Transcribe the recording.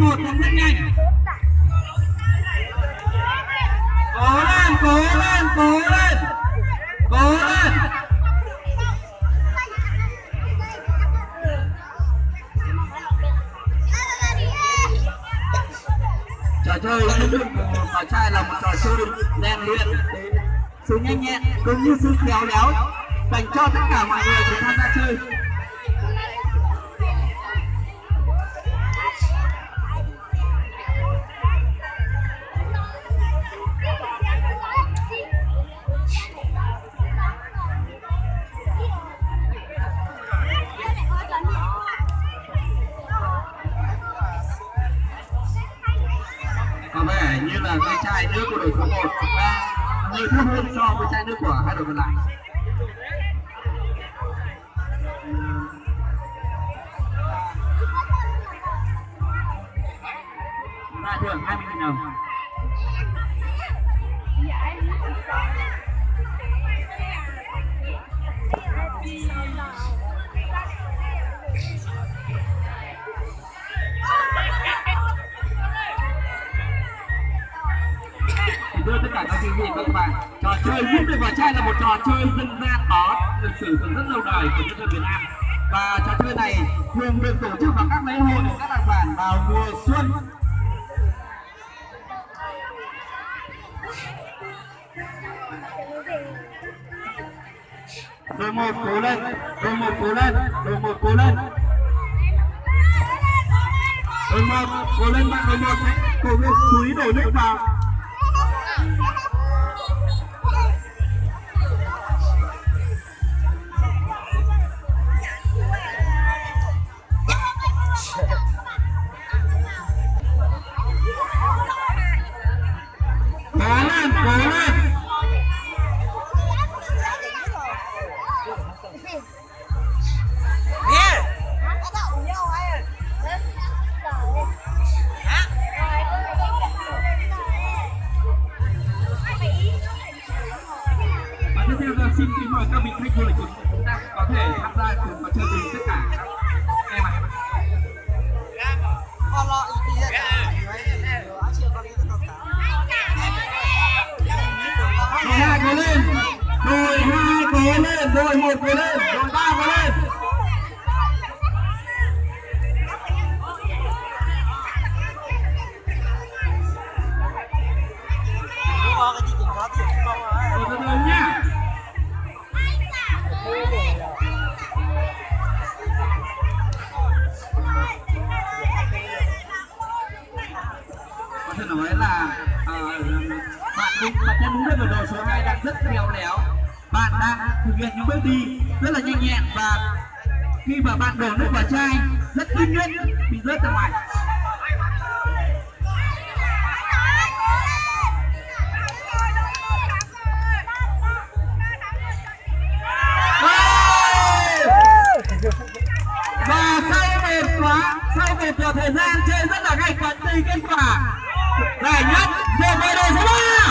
1 đang rất nhanh. Cố lên, cố lên, cố lên, cố lên. Trò chơi của Bảo Trai là một trò chơi rèn luyện sự nhanh nhẹn cũng như sự khéo léo dành cho tất cả mọi người cùng tham gia chơi. Có vẻ như là cái chai nước của đội số 1 hơi thấp hơn so với chai nước của hai đội còn lại. Ra thưởng 20.000 đồng. Thưa tất cả các quý vị và các bạn, trò chơi hút được vào chai là một trò chơi dân gian có lịch sử từ rất lâu đời của nhân dân Việt Nam, và trò chơi này thường được tổ chức vào các lễ hội của các làng bản vào mùa xuân. Đội 1 cố lên, đội 1 cố lên, đội 1 cố lên, đội 1 cố lên bạn, đội 1 cố lên, chú ý đổ nước vào. Xin kính mời các vị khách du lịch của chúng ta có thể tham gia cùng trò chơi cùng tất cả các em ạ. Đội 2 cố lên, đội 2 cố lên, đội 1 cố lên, đội 3 cố lên. Nha. Có thể nói là bạn nhân đúng được đội số 2 đang rất khéo léo. Bạn đang thực hiện những bước đi rất là nhanh nhẹn, và khi mà bạn đổ nước vào chai rất ít nước bị rớt ra ngoài. Và sau một thời gian chơi rất là gay cấn thì kết quả giải nhất thuộc về đội số 3.